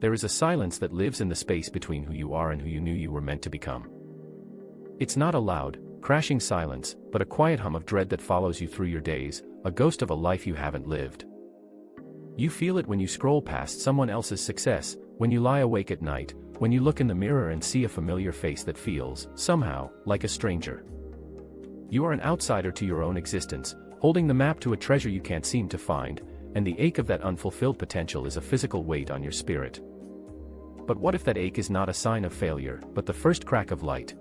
There is a silence that lives in the space between who you are and who you knew you were meant to become. It's not a loud, crashing silence, but a quiet hum of dread that follows you through your days, a ghost of a life you haven't lived. You feel it when you scroll past someone else's success, when you lie awake at night, when you look in the mirror and see a familiar face that feels, somehow, like a stranger. You are an outsider to your own existence, holding the map to a treasure you can't seem to find, and the ache of that unfulfilled potential is a physical weight on your spirit. But what if that ache is not a sign of failure, but the first crack of light?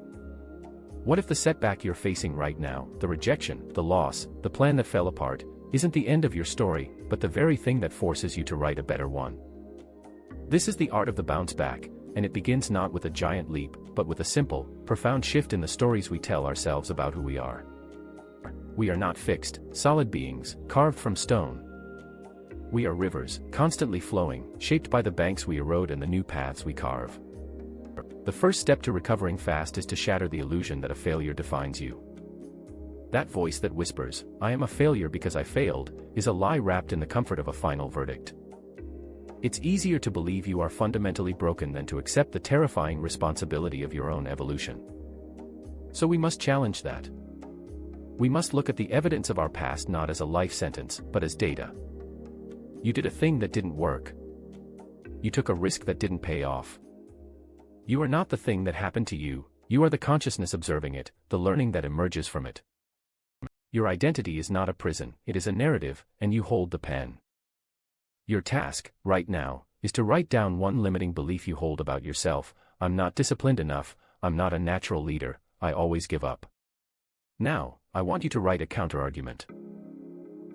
What if the setback you're facing right now, the rejection, the loss, the plan that fell apart, isn't the end of your story, but the very thing that forces you to write a better one? This is the art of the bounce back, and it begins not with a giant leap, but with a simple, profound shift in the stories we tell ourselves about who we are. We are not fixed, solid beings, carved from stone. We are rivers, constantly flowing, shaped by the banks we erode and the new paths we carve. The first step to recovering fast is to shatter the illusion that a failure defines you. That voice that whispers, "I am a failure because I failed," is a lie wrapped in the comfort of a final verdict. It's easier to believe you are fundamentally broken than to accept the terrifying responsibility of your own evolution. So we must challenge that. We must look at the evidence of our past not as a life sentence, but as data. You did a thing that didn't work. You took a risk that didn't pay off. You are not the thing that happened to you, you are the consciousness observing it, the learning that emerges from it. Your identity is not a prison, it is a narrative, and you hold the pen. Your task, right now, is to write down one limiting belief you hold about yourself: "I'm not disciplined enough, I'm not a natural leader, I always give up." Now, I want you to write a counterargument.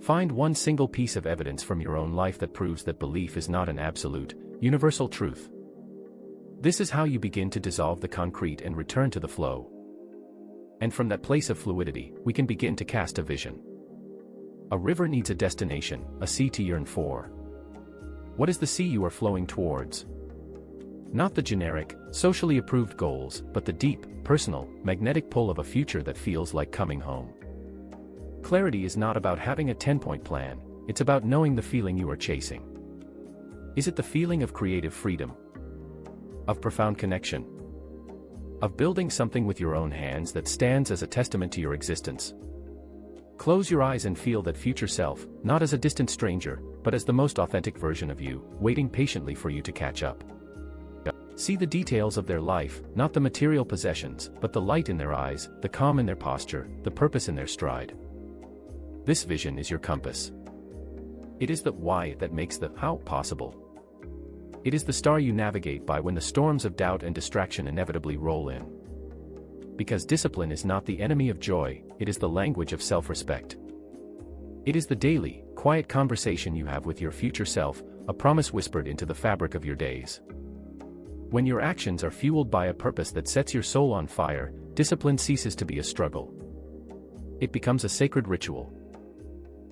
Find one single piece of evidence from your own life that proves that belief is not an absolute, universal truth. This is how you begin to dissolve the concrete and return to the flow. And from that place of fluidity, we can begin to cast a vision. A river needs a destination, a sea to yearn for. What is the sea you are flowing towards? Not the generic, socially approved goals, but the deep, personal, magnetic pull of a future that feels like coming home. Clarity is not about having a 10-point plan, it's about knowing the feeling you are chasing. Is it the feeling of creative freedom? Of profound connection? Of building something with your own hands that stands as a testament to your existence? Close your eyes and feel that future self, not as a distant stranger, but as the most authentic version of you, waiting patiently for you to catch up. See the details of their life, not the material possessions, but the light in their eyes, the calm in their posture, the purpose in their stride. This vision is your compass. It is the why that makes the how possible. It is the star you navigate by when the storms of doubt and distraction inevitably roll in. Because discipline is not the enemy of joy, it is the language of self-respect. It is the daily, quiet conversation you have with your future self, a promise whispered into the fabric of your days. When your actions are fueled by a purpose that sets your soul on fire, discipline ceases to be a struggle. It becomes a sacred ritual.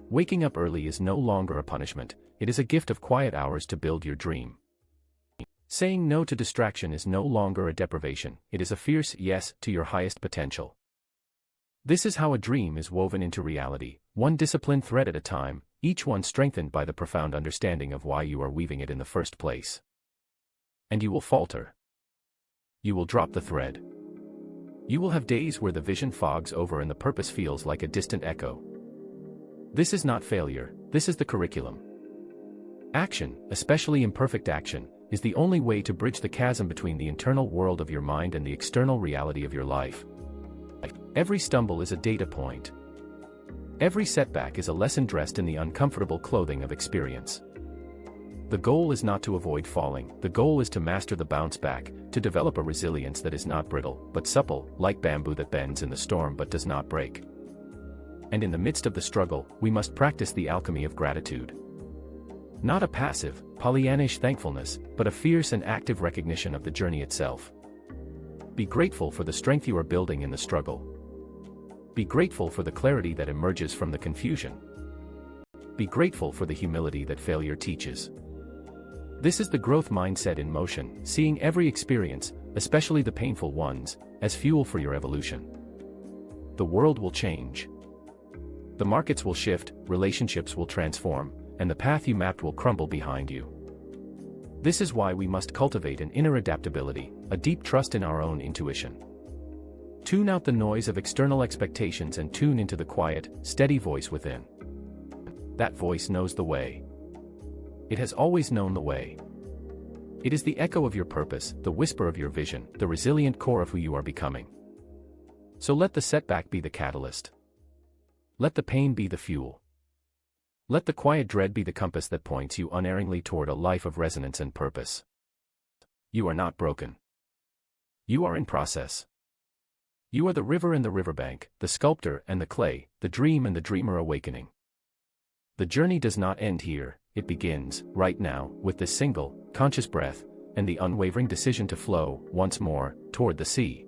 Waking up early is no longer a punishment, it is a gift of quiet hours to build your dream. Saying no to distraction is no longer a deprivation, it is a fierce yes to your highest potential. This is how a dream is woven into reality, one disciplined thread at a time, each one strengthened by the profound understanding of why you are weaving it in the first place. And you will falter. You will drop the thread. You will have days where the vision fogs over and the purpose feels like a distant echo. This is not failure, this is the curriculum. Action, especially imperfect action, is the only way to bridge the chasm between the internal world of your mind and the external reality of your life. Every stumble is a data point. Every setback is a lesson dressed in the uncomfortable clothing of experience. The goal is not to avoid falling, the goal is to master the bounce back, to develop a resilience that is not brittle, but supple, like bamboo that bends in the storm but does not break. And in the midst of the struggle, we must practice the alchemy of gratitude. Not a passive, Pollyannish thankfulness, but a fierce and active recognition of the journey itself. Be grateful for the strength you are building in the struggle. Be grateful for the clarity that emerges from the confusion. Be grateful for the humility that failure teaches. This is the growth mindset in motion, seeing every experience, especially the painful ones, as fuel for your evolution. The world will change. The markets will shift, relationships will transform, and the path you mapped will crumble behind you. This is why we must cultivate an inner adaptability, a deep trust in our own intuition. Tune out the noise of external expectations and tune into the quiet, steady voice within. That voice knows the way. It has always known the way. It is the echo of your purpose, the whisper of your vision, the resilient core of who you are becoming. So let the setback be the catalyst. Let the pain be the fuel. Let the quiet dread be the compass that points you unerringly toward a life of resonance and purpose. You are not broken. You are in process. You are the river and the riverbank, the sculptor and the clay, the dream and the dreamer awakening. The journey does not end here, it begins, right now, with this single, conscious breath, and the unwavering decision to flow, once more, toward the sea.